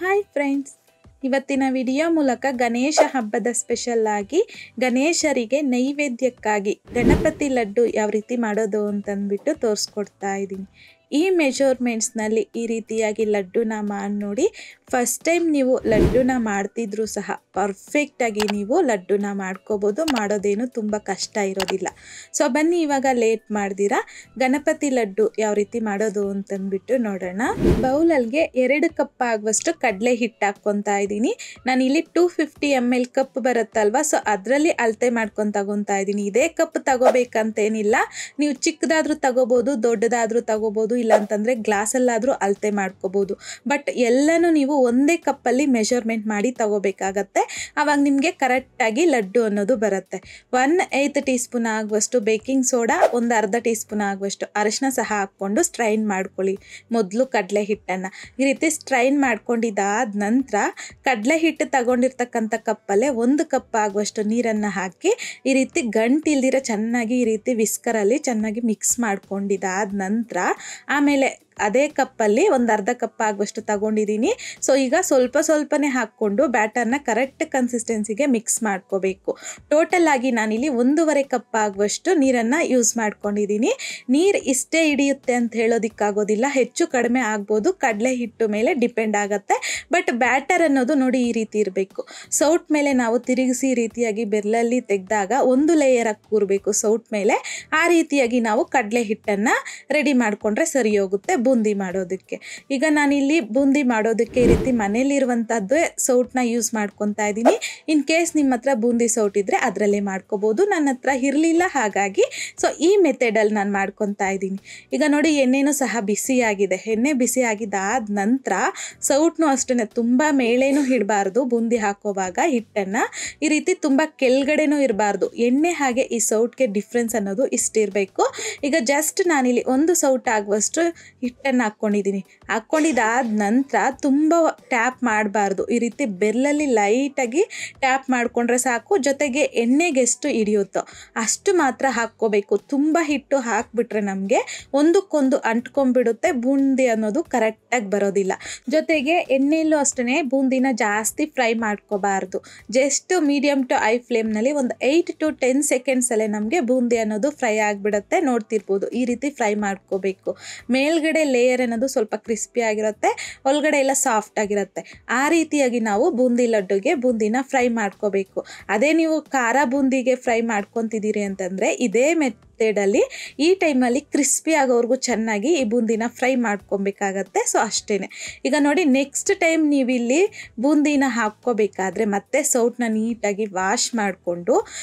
Hi friends, ಇವತ್ತಿನ video ಮೂಲಕ ಗಣೇಶ ಹಬ್ಬದ ಸ್ಪೆಷಲ್ ಆಗಿ ಗಣೇಶರಿಗೆ ನೈವೇದ್ಯಕ್ಕಾಗಿ ಗಣಪತಿ ಲಡ್ಡು ಯಾವ ರೀತಿ ಮಾಡೋದು ಅಂತಂದ್ಬಿಟ್ಟು ತೋರಿಸ್ಕೊಡ್ತಾ ಇದ್ದೀನಿ. ಈ ಮೆಜರ್ಮೆಂಟ್ಸ್ನಲ್ಲಿ ಈ ರೀತಿಯಾಗಿ ಲಡ್ಡುನ ಮಾಡಿ ನೋಡಿ. ಫಸ್ಟ್ ಟೈಮ್ ನೀವು ಲಡ್ಡುನ ಮಾಡ್ತಿದ್ರು ಸಹ ಪರ್ಫೆಕ್ಟಾಗಿ ನೀವು ಲಡ್ಡುನ ಮಾಡ್ಕೋಬೋದು. ಮಾಡೋದೇನು ತುಂಬ ಕಷ್ಟ ಇರೋದಿಲ್ಲ. ಸೊ ಬನ್ನಿ ಇವಾಗ ಲೇಟ್ ಮಾಡ್ದಿರಾ ಗಣಪತಿ ಲಡ್ಡು ಯಾವ ರೀತಿ ಮಾಡೋದು ಅಂತಂದ್ಬಿಟ್ಟು ನೋಡೋಣ. ಬೌಲಲ್ಗೆ 2 ಕಪ್ ಆಗುವಷ್ಟು ಕಡಲೆ ಹಿಟ್ಟು ಹಾಕ್ಕೊತಾ ಇದ್ದೀನಿ. ನಾನು ಇಲ್ಲಿ 250 ml ಕಪ್ ಬರುತ್ತಲ್ವ, ಸೊ ಅದರಲ್ಲಿ ಅಳತೆ ಮಾಡ್ಕೊಂಡು ತಗೊತಾ ಇದ್ದೀನಿ. ಇದೇ ಕಪ್ ತಗೋಬೇಕಂತೇನಿಲ್ಲ, ನೀವು ಚಿಕ್ಕದಾದ್ರೂ ತಗೋಬೋದು, ದೊಡ್ಡದಾದ್ರೂ ತಗೋಬೋದು, ಇಲ್ಲ ಅಂತಂದರೆ ಗ್ಲಾಸಲ್ಲಾದರೂ ಅಳತೆ ಮಾಡ್ಕೋಬೋದು. ಬಟ್ ಎಲ್ಲನೂ ನೀವು ಒಂದೇ ಕಪ್ಪಲ್ಲಿ ಮೆಷರ್ಮೆಂಟ್ ಮಾಡಿ ತಗೋಬೇಕಾಗತ್ತೆ. ಆವಾಗ ನಿಮಗೆ ಕರೆಕ್ಟಾಗಿ ಲಡ್ಡು ಅನ್ನೋದು ಬರುತ್ತೆ. 1/8 ಟೀ ಸ್ಪೂನ್ ಆಗುವಷ್ಟು ಬೇಕಿಂಗ್ ಸೋಡಾ, ಒಂದು ಅರ್ಧ ಟೀ ಸ್ಪೂನ್ ಆಗುವಷ್ಟು ಅರಿಶಿನ ಸಹ ಹಾಕ್ಕೊಂಡು ಸ್ಟ್ರೈನ್ ಮಾಡ್ಕೊಳ್ಳಿ. ಮೊದಲು ಕಡಲೆ ಹಿಟ್ಟನ್ನು ಈ ರೀತಿ ಸ್ಟ್ರೈನ್ ಮಾಡ್ಕೊಂಡಿದ್ದಾದ ನಂತರ ಕಡಲೆ ಹಿಟ್ಟು ತಗೊಂಡಿರ್ತಕ್ಕಂಥ ಕಪ್ಪಲ್ಲೇ 1 ಕಪ್ ಆಗುವಷ್ಟು ನೀರನ್ನು ಹಾಕಿ ಈ ರೀತಿ ಗಂಟಿಲ್ದಿರ ಚೆನ್ನಾಗಿ ಈ ರೀತಿ ವಿಸ್ಕರಲ್ಲಿ ಚೆನ್ನಾಗಿ ಮಿಕ್ಸ್ ಮಾಡ್ಕೊಂಡಿದ್ದಾದ ನಂತರ ಆಮೇಲೆ ಅದೇ ಕಪ್ಪಲ್ಲಿ ಒಂದು ಅರ್ಧ ಕಪ್ ಆಗುವಷ್ಟು ತಗೊಂಡಿದ್ದೀನಿ. ಸೊ ಈಗ ಸ್ವಲ್ಪನೇ ಹಾಕ್ಕೊಂಡು ಬ್ಯಾಟರ್ನ ಕರೆಕ್ಟ್ ಕನ್ಸಿಸ್ಟೆನ್ಸಿಗೆ ಮಿಕ್ಸ್ ಮಾಡ್ಕೋಬೇಕು. ಟೋಟಲ್ ಆಗಿ ನಾನಿಲ್ಲಿ 1.5 ಕಪ್ ಆಗುವಷ್ಟು ನೀರನ್ನು ಯೂಸ್ ಮಾಡ್ಕೊಂಡಿದ್ದೀನಿ. ನೀರು ಇಷ್ಟೇ ಹಿಡಿಯುತ್ತೆ ಅಂತ ಹೇಳೋದಕ್ಕಾಗೋದಿಲ್ಲ, ಹೆಚ್ಚು ಕಡಿಮೆ ಆಗ್ಬೋದು, ಕಡಲೆ ಹಿಟ್ಟು ಮೇಲೆ ಡಿಪೆಂಡ್ ಆಗುತ್ತೆ. ಬಟ್ ಬ್ಯಾಟರ್ ಅನ್ನೋದು ನೋಡಿ ಈ ರೀತಿ ಇರಬೇಕು. ಸೌಟ್ ಮೇಲೆ ನಾವು ತಿರುಗಿಸಿ ಈ ರೀತಿಯಾಗಿ ಬೆರಳಲ್ಲಿ ತೆಗೆದಾಗ ಒಂದು ಲೇಯರಾಗಿ ಕೂರಬೇಕು ಸೌಟ್ ಮೇಲೆ. ಆ ರೀತಿಯಾಗಿ ನಾವು ಕಡಲೆ ಹಿಟ್ಟನ್ನು ರೆಡಿ ಮಾಡಿಕೊಂಡ್ರೆ ಸರಿ ಹೋಗುತ್ತೆ ಬೂಂದಿ ಮಾಡೋದಕ್ಕೆ. ಈಗ ನಾನಿಲ್ಲಿ ಬೂಂದಿ ಮಾಡೋದಕ್ಕೆ ಈ ರೀತಿ ಮನೇಲಿರುವಂಥದ್ದೇ ಸೌಟನ್ನ ಯೂಸ್ ಮಾಡ್ಕೊತಾ ಇದ್ದೀನಿ. ಇನ್ ಕೇಸ್ ನಿಮ್ಮ ಹತ್ರ ಬೂಂದಿ ಸೌಟ್ ಇದ್ದರೆ ಅದರಲ್ಲೇ ಮಾಡ್ಕೋಬೋದು. ನನ್ನ ಹತ್ರ ಇರಲಿಲ್ಲ, ಹಾಗಾಗಿ ಸೊ ಈ ಮೆಥಡಲ್ಲಿ ನಾನು ಮಾಡ್ಕೊತಾ ಇದ್ದೀನಿ. ಈಗ ನೋಡಿ ಎಣ್ಣೆನೂ ಸಹ ಬಿಸಿಯಾಗಿದೆ. ಎಣ್ಣೆ ಬಿಸಿ ಆಗಿದ್ದಾದ ನಂತರ ಸೌಟ್ನು ಅಷ್ಟೇ ತುಂಬ ಮೇಲೇನೂ ಇಡಬಾರ್ದು. ಬೂಂದಿ ಹಾಕೋವಾಗ ಹಿಟ್ಟನ್ನು ಈ ರೀತಿ ತುಂಬ ಕೆಳಗಡೆನೂ ಇರಬಾರ್ದು. ಎಣ್ಣೆ ಹಾಗೆ ಈ ಸೌಟ್ಗೆ ಡಿಫ್ರೆನ್ಸ್ ಅನ್ನೋದು ಇಷ್ಟಿರಬೇಕು. ಈಗ ಜಸ್ಟ್ ನಾನಿಲ್ಲಿ 1 ಸೌಟ್ ಆಗುವಷ್ಟು ಹಿಟ್ಟನ್ನು ಹಾಕ್ಕೊಂಡಿದ್ದಾದ ನಂತರ ತುಂಬ ಟ್ಯಾಪ್ ಮಾಡಬಾರ್ದು. ಈ ರೀತಿ ಬೆರಳಲ್ಲಿ ಲೈಟಾಗಿ ಟ್ಯಾಪ್ ಮಾಡಿಕೊಂಡ್ರೆ ಸಾಕು. ಜೊತೆಗೆ ಎಣ್ಣೆಗೆ ಎಷ್ಟು ಹಿಡಿಯುತ್ತೋ ಅಷ್ಟು ಮಾತ್ರ ಹಾಕ್ಕೋಬೇಕು. ತುಂಬ ಹಿಟ್ಟು ಹಾಕಿಬಿಟ್ರೆ ನಮಗೆ ಒಂದಕ್ಕೊಂದು ಅಂಟ್ಕೊಂಡ್ಬಿಡುತ್ತೆ, ಬೂಂದಿ ಅನ್ನೋದು ಕರೆಕ್ಟಾಗಿ ಬರೋದಿಲ್ಲ. ಜೊತೆಗೆ ಎಣ್ಣೆಯಲ್ಲೂ ಅಷ್ಟೇ ಬೂಂದಿನ ಜಾಸ್ತಿ ಫ್ರೈ ಮಾಡ್ಕೋಬಾರ್ದು. ಜಸ್ಟ್ ಮೀಡಿಯಮ್ ಟು ಹೈ ಫ್ಲೇಮ್ನಲ್ಲಿ ಒಂದು 8 to 10 ಸೆಕೆಂಡ್ಸಲ್ಲೇ ನಮಗೆ ಬೂಂದಿ ಅನ್ನೋದು ಫ್ರೈ ಆಗಿಬಿಡುತ್ತೆ. ನೋಡ್ತಿರ್ಬೋದು ಈ ರೀತಿ ಫ್ರೈ ಮಾಡ್ಕೋಬೇಕು. ಮೇಲ್ಗಡೆ ಲೇಯರ್ ಅನ್ನೋದು ಸ್ವಲ್ಪ ಕ್ರಿಸ್ಪಿ ಆಗಿರುತ್ತೆ, ಒಳಗಡೆ ಎಲ್ಲ ಸಾಫ್ಟ್ ಆಗಿರುತ್ತೆ. ಆ ರೀತಿಯಾಗಿ ನಾವು ಬೂಂದಿ ಲಡ್ಡುಗೆ ಬೂಂದಿನ ಫ್ರೈ ಮಾಡ್ಕೋಬೇಕು. ಅದೇ ನೀವು ಖಾರ ಬೂಂದಿಗೆ ಫ್ರೈ ಮಾಡ್ಕೊತಿದ್ದೀರಿ ಅಂತಂದರೆ ಇದೇ ಮೆಥಡಲ್ಲಿ ಈ ಟೈಮಲ್ಲಿ ಕ್ರಿಸ್ಪಿ ಆಗೋವರೆಗೂ ಚೆನ್ನಾಗಿ ಈ ಬೂಂದಿನ ಫ್ರೈ ಮಾಡ್ಕೊಬೇಕಾಗತ್ತೆ. ಸೊ ಅಷ್ಟೇ. ಈಗ ನೋಡಿ ನೆಕ್ಸ್ಟ್ ಟೈಮ್ ನೀವಿಲ್ಲಿ ಬೂಂದಿನ ಹಾಕ್ಕೋಬೇಕಾದ್ರೆ ಮತ್ತೆ ಸೌಟನ್ನ ನೀಟಾಗಿ ವಾಶ್ ಮಾಡಿಕೊಂಡು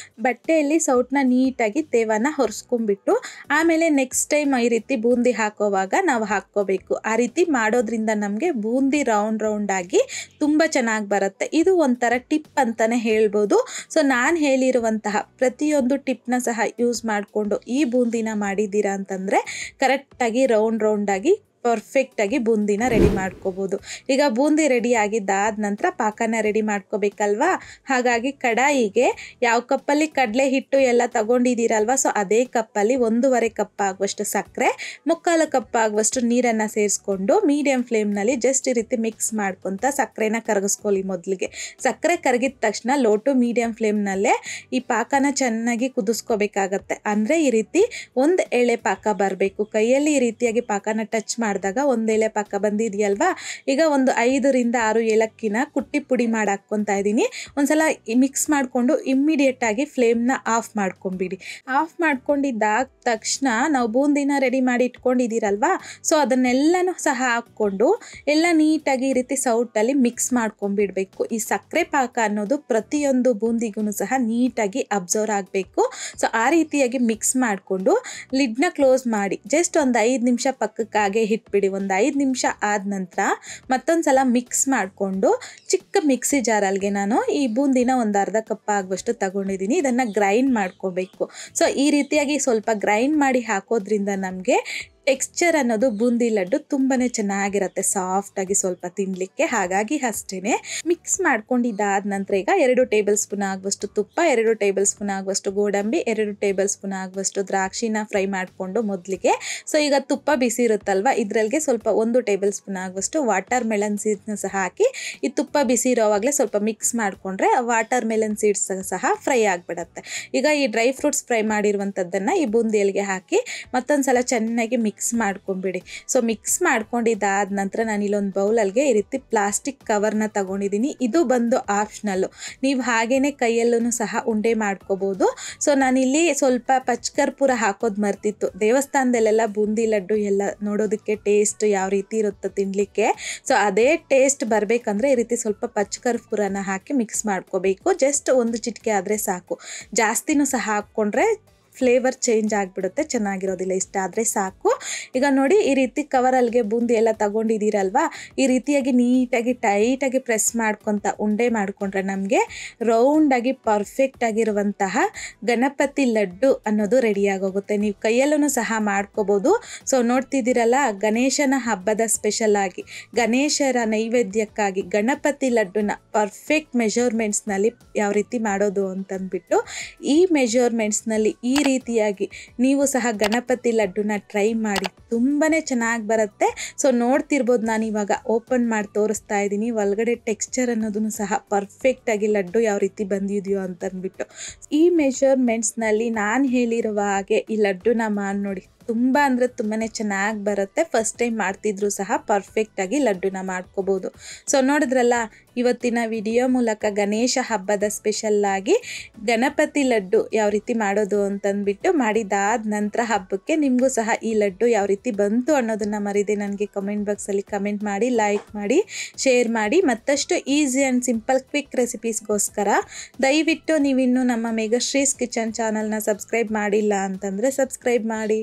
ಬಟ್ಟೆಯಲ್ಲಿ ಸೌಟನ್ನ ನೀಟಾಗಿ ತೇವನ ಹೊರಿಸ್ಕೊಂಡ್ಬಿಟ್ಟು ಆಮೇಲೆ ನೆಕ್ಸ್ಟ್ ಟೈಮ್ ಈ ರೀತಿ ಬೂಂದಿ ಹಾಕೋವಾಗ ನಾವು ಹಾಕ್ಕೋಬೇಕು. ಆ ರೀತಿ ಮಾಡೋದ್ರಿಂದ ನಮಗೆ ಬೂಂದಿ ರೌಂಡ್ ಆಗಿ ತುಂಬ ಚೆನ್ನಾಗಿ ಬರುತ್ತೆ. ಇದು ಒಂಥರ ಟಿಪ್ ಅಂತಲೇ ಹೇಳ್ಬೋದು. ಸೊ ನಾನು ಹೇಳಿರುವಂತಹ ಪ್ರತಿಯೊಂದು ಟಿಪ್ನ ಸಹ ಯೂಸ್ ಮಾಡಿಕೊಂಡು ಈ ಬೂಂದಿನ ಮಾಡಿದ್ದೀರಾ ಅಂತಂದರೆ ಕರೆಕ್ಟಾಗಿ ರೌಂಡ್ ಆಗಿ ಪರ್ಫೆಕ್ಟಾಗಿ ಬೂಂದಿನ ರೆಡಿ ಮಾಡ್ಕೋಬೋದು. ಈಗ ಬೂಂದಿ ರೆಡಿ ಆಗಿದ್ದಾದ ನಂತರ ಪಾಕನ ರೆಡಿ ಮಾಡ್ಕೋಬೇಕಲ್ವಾ. ಹಾಗಾಗಿ ಕಡಾಯಿಗೆ ಯಾವ ಕಪ್ಪಲ್ಲಿ ಕಡಲೆ ಹಿಟ್ಟು ಎಲ್ಲ ತಗೊಂಡಿದ್ದೀರಲ್ವ, ಸೊ ಅದೇ ಕಪ್ಪಲ್ಲಿ 1.5 ಕಪ್ ಆಗುವಷ್ಟು ಸಕ್ಕರೆ, 3/4 ಕಪ್ ಆಗುವಷ್ಟು ನೀರನ್ನು ಸೇರಿಸ್ಕೊಂಡು ಮೀಡಿಯಂ ಫ್ಲೇಮ್ನಲ್ಲಿ ಜಸ್ಟ್ ಈ ರೀತಿ ಮಿಕ್ಸ್ ಮಾಡ್ಕೊತ ಸಕ್ಕರೆನ ಕರಗಿಸ್ಕೊಳ್ಳಿ. ಮೊದಲಿಗೆ ಸಕ್ಕರೆ ಕರಗಿದ ತಕ್ಷಣ ಲೋ ಟು ಮೀಡಿಯಂ ಫ್ಲೇಮ್ನಲ್ಲೇ ಈ ಪಾಕನ ಚೆನ್ನಾಗಿ ಕುದಿಸ್ಕೋಬೇಕಾಗತ್ತೆ. ಅಂದರೆ ಈ ರೀತಿ ಒಂದು ಎಳೆ ಪಾಕ ಬರಬೇಕು. ಕೈಯಲ್ಲಿ ಈ ರೀತಿಯಾಗಿ ಪಾಕನ ಟಚ್ ಮಾಡಿದಾಗ ಒಂದು ಎಳೆ ಪಾಕ ಬಂದಿದೆಯಲ್ವಾ. ಈಗ ಒಂದು 5 ರಿಂದ 6 ಏಲಕ್ಕಿನ ಕುಟ್ಟಿ ಪುಡಿ ಮಾಡಿ ಹಾಕ್ಕೊತಾ ಇದ್ದೀನಿ. ಒಂದ್ಸಲ ಮಿಕ್ಸ್ ಮಾಡಿಕೊಂಡು ಇಮ್ಮಿಡಿಯೇಟ್ ಆಗಿ ಫ್ಲೇಮ್ನ ಆಫ್ ಮಾಡ್ಕೊಂಬಿಡಿ. ಆಫ್ ಮಾಡ್ಕೊಂಡಿದ್ದಾದ ತಕ್ಷಣ ನಾವು ಬೂಂದಿನ ರೆಡಿ ಮಾಡಿ ಇಟ್ಕೊಂಡಿದ್ದೀರಲ್ವಾ, ಸೊ ಅದನ್ನೆಲ್ಲನೂ ಸಹ ಹಾಕ್ಕೊಂಡು ಎಲ್ಲ ನೀಟಾಗಿ ಈ ರೀತಿ ಸೌಟಲ್ಲಿ ಮಿಕ್ಸ್ ಮಾಡ್ಕೊಂಬಿಡಬೇಕು. ಈ ಸಕ್ಕರೆ ಪಾಕ ಅನ್ನೋದು ಪ್ರತಿಯೊಂದು ಬೂಂದಿಗೂ ಸಹ ನೀಟಾಗಿ ಅಬ್ಸರ್ವ್ ಆಗಬೇಕು. ಸೊ ಆ ರೀತಿಯಾಗಿ ಮಿಕ್ಸ್ ಮಾಡಿಕೊಂಡು ಲಿಡ್ನ ಕ್ಲೋಸ್ ಮಾಡಿ ಜಸ್ಟ್ ಒಂದು 5 ನಿಮಿಷ ಪಕ್ಕಕ್ಕಾಗೆ ಇಟ್ಬಿಡಿ. ಒಂದು 5 ನಿಮಿಷ ಆದ ನಂತರ ಮತ್ತೊಂದು ಸಲ ಮಿಕ್ಸ್ ಮಾಡಿಕೊಂಡು ಚಿಕ್ಕ ಮಿಕ್ಸಿ ಜಾರಲ್ಗೆ ನಾನು ಈ ಬೂಂದಿನ ಒಂದು ಅರ್ಧ ಕಪ್ ಆಗುವಷ್ಟು ತಗೊಂಡಿದ್ದೀನಿ. ಇದನ್ನು ಗ್ರೈಂಡ್ ಮಾಡ್ಕೋಬೇಕು. ಸೊ ಈ ರೀತಿಯಾಗಿ ಸ್ವಲ್ಪ ಗ್ರೈಂಡ್ ಮಾಡಿ ಹಾಕೋದ್ರಿಂದ ನಮಗೆ ಟೆಕ್ಸ್ಚರ್ ಅನ್ನೋದು ಬೂಂದಿ ಲಡ್ಡು ತುಂಬಾ ಚೆನ್ನಾಗಿರುತ್ತೆ, ಸಾಫ್ಟಾಗಿ ಸ್ವಲ್ಪ ತಿನ್ನಲಿಕ್ಕೆ. ಹಾಗಾಗಿ ಅಷ್ಟೇ ಮಿಕ್ಸ್ ಮಾಡ್ಕೊಂಡಿದ್ದಾದ ನಂತರ ಈಗ 2 ಟೇಬಲ್ ಸ್ಪೂನ್ ಆಗುವಷ್ಟು ತುಪ್ಪ, 2 ಟೇಬಲ್ ಸ್ಪೂನ್ ಆಗುವಷ್ಟು ಗೋಡಂಬಿ, 2 ಟೇಬಲ್ ಸ್ಪೂನ್ ಆಗುವಷ್ಟು ದ್ರಾಕ್ಷಿನ ಫ್ರೈ ಮಾಡಿಕೊಂಡು ಮೊದಲಿಗೆ. ಸೊ ಈಗ ತುಪ್ಪ ಬಿಸಿ ಇರುತ್ತಲ್ವ, ಇದರಲ್ಲಿಗೆ ಸ್ವಲ್ಪ 1 ಟೇಬಲ್ ಸ್ಪೂನ್ ಆಗುವಷ್ಟು ವಾಟರ್ ಮೆಲನ್ ಸೀಡ್ಸ್ನ ಸಹ ಹಾಕಿ ಈ ತುಪ್ಪ ಬಿಸಿ ಇರೋವಾಗಲೇ ಸ್ವಲ್ಪ ಮಿಕ್ಸ್ ಮಾಡಿಕೊಂಡ್ರೆ ವಾಟರ್ ಮೆಲನ್ ಸೀಡ್ಸ್ ಸಹ ಫ್ರೈ ಆಗಿಬಿಡತ್ತೆ. ಈಗ ಈ ಡ್ರೈ ಫ್ರೂಟ್ಸ್ ಫ್ರೈ ಮಾಡಿರುವಂಥದ್ದನ್ನು ಈ ಬೂಂದಿಯಲ್ಲಿಗೆ ಹಾಕಿ ಮತ್ತೊಂದು ಸಲ ಚೆನ್ನಾಗಿ ಮಿಕ್ಸ್ ಮಾಡ್ಕೊಂಬಿಡಿ. ಸೊ ಮಿಕ್ಸ್ ಮಾಡ್ಕೊಂಡಿದ್ದಾದ ನಂತರ ನಾನು ಇಲ್ಲೊಂದು ಬೌಲಲ್ಲಿಗೆ ಈ ರೀತಿ ಪ್ಲಾಸ್ಟಿಕ್ ಕವರ್ನ ತಗೊಂಡಿದ್ದೀನಿ. ಇದು ಬಂದು ಆಪ್ಷನಲ್ಲು, ನೀವು ಹಾಗೇನೆ ಕೈಯಲ್ಲೂ ಸಹ ಉಂಡೆ ಮಾಡ್ಕೋಬೋದು. ಸೊ ನಾನಿಲ್ಲಿ ಸ್ವಲ್ಪ ಪಚ್ಕರ್ಪೂರ ಹಾಕೋದು ಮರ್ತಿತ್ತು. ದೇವಸ್ಥಾನದಲ್ಲೆಲ್ಲ ಬೂಂದಿ ಲಡ್ಡು ಎಲ್ಲ ನೋಡೋದಕ್ಕೆ ಟೇಸ್ಟ್ ಯಾವ ರೀತಿ ಇರುತ್ತೆ ತಿನ್ನಲಿಕ್ಕೆ, ಸೊ ಅದೇ ಟೇಸ್ಟ್ ಬರಬೇಕಂದ್ರೆ ಈ ರೀತಿ ಸ್ವಲ್ಪ ಪಚ್ಕರ್ಪೂರನ ಹಾಕಿ ಮಿಕ್ಸ್ ಮಾಡ್ಕೋಬೇಕು. ಜಸ್ಟ್ 1 ಚಿಟಿಕೆ ಆದರೆ ಸಾಕು, ಜಾಸ್ತಿನೂ ಸಹ ಹಾಕ್ಕೊಂಡ್ರೆ ಫ್ಲೇವರ್ ಚೇಂಜ್ ಆಗಿಬಿಡುತ್ತೆ, ಚೆನ್ನಾಗಿರೋದಿಲ್ಲ. ಇಷ್ಟ ಆದರೆ ಸಾಕು. ಈಗ ನೋಡಿ ಈ ರೀತಿ ಕವರಲ್ಲಿಗೆ ಬೂಂದಿ ಎಲ್ಲ ತಗೊಂಡಿದ್ದೀರಲ್ವಾ, ಈ ರೀತಿಯಾಗಿ ನೀಟಾಗಿ ಟೈಟಾಗಿ ಪ್ರೆಸ್ ಮಾಡ್ಕೊತ ಉಂಡೆ ಮಾಡಿಕೊಂಡ್ರೆ ನಮಗೆ ರೌಂಡಾಗಿ ಪರ್ಫೆಕ್ಟ್ ಆಗಿರುವಂತಹ ಗಣಪತಿ ಲಡ್ಡು ಅನ್ನೋದು ರೆಡಿಯಾಗೋಗುತ್ತೆ. ನೀವು ಕೈಯಲ್ಲೂ ಸಹ ಮಾಡ್ಕೋಬೋದು. ಸೊ ನೋಡ್ತಿದ್ದೀರಲ್ಲ, ಗಣೇಶನ ಹಬ್ಬದ ಸ್ಪೆಷಲ್ ಆಗಿ ಗಣೇಶರ ನೈವೇದ್ಯಕ್ಕಾಗಿ ಗಣಪತಿ ಲಡ್ಡುನ ಪರ್ಫೆಕ್ಟ್ ಮೆಜರ್ಮೆಂಟ್ಸ್ನಲ್ಲಿ ಯಾವ ರೀತಿ ಮಾಡೋದು ಅಂತಂದ್ಬಿಟ್ಟು, ಈ ಮೆಜರ್ಮೆಂಟ್ಸ್ನಲ್ಲಿ ಈ ರೀತಿಯಾಗಿ ನೀವು ಸಹ ಗಣಪತಿ ಲಡ್ಡುನ ಟ್ರೈ ಮಾಡಿ, ತುಂಬಾ ಚೆನ್ನಾಗಿ ಬರುತ್ತೆ. ಸೊ ನೋಡ್ತಿರ್ಬೋದು, ನಾನು ಇವಾಗ ಓಪನ್ ಮಾಡಿ ತೋರಿಸ್ತಾ ಇದ್ದೀನಿ. ಒಳಗಡೆ ಟೆಕ್ಸ್ಚರ್ ಅನ್ನೋದನ್ನು ಸಹ ಪರ್ಫೆಕ್ಟಾಗಿ ಲಡ್ಡು ಯಾವ ರೀತಿ ಬಂದಿದೆಯೋ ಅಂತಂದ್ಬಿಟ್ಟು. ಈ ಮೆಜರ್ಮೆಂಟ್ಸ್ನಲ್ಲಿ ನಾನು ಹೇಳಿರುವ ಹಾಗೆ ಈ ಲಡ್ಡುನ ಮಾಡಿ ನೋಡಿ, ತುಂಬ ಅಂದರೆ ತುಂಬಾ ಚೆನ್ನಾಗಿ ಬರುತ್ತೆ. ಫಸ್ಟ್ ಟೈಮ್ ಮಾಡ್ತಿದ್ರು ಸಹ ಪರ್ಫೆಕ್ಟಾಗಿ ಲಡ್ಡುನ ಮಾಡ್ಕೋಬೋದು. ಸೊ ನೋಡಿದ್ರಲ್ಲ, ಇವತ್ತಿನ ವಿಡಿಯೋ ಮೂಲಕ ಗಣೇಶ ಹಬ್ಬದ ಸ್ಪೆಷಲ್ಲಾಗಿ ಗಣಪತಿ ಲಡ್ಡು ಯಾವ ರೀತಿ ಮಾಡೋದು ಅಂತಂದ್ಬಿಟ್ಟು ಮಾಡಿದಾದ ನಂತರ ಹಬ್ಬಕ್ಕೆ ನಿಮಗೂ ಸಹ ಈ ಲಡ್ಡು ಯಾವ ರೀತಿ ಬಂತು ಅನ್ನೋದನ್ನು ಮರೀದೆ ನನಗೆ ಕಮೆಂಟ್ ಬಾಕ್ಸಲ್ಲಿ ಕಮೆಂಟ್ ಮಾಡಿ, ಲೈಕ್ ಮಾಡಿ, ಶೇರ್ ಮಾಡಿ. ಮತ್ತಷ್ಟು ಈಸಿ ಆ್ಯಂಡ್ ಸಿಂಪಲ್ ಕ್ವಿಕ್ ರೆಸಿಪೀಸ್ಗೋಸ್ಕರ ದಯವಿಟ್ಟು ನೀವಿನ್ನೂ ನಮ್ಮ ಮೇಘಶ್ರೀಸ್ ಕಿಚನ್ ಚಾನಲ್ನ ಸಬ್ಸ್ಕ್ರೈಬ್ ಮಾಡಿಲ್ಲ ಅಂತಂದರೆ ಸಬ್ಸ್ಕ್ರೈಬ್ ಮಾಡಿ.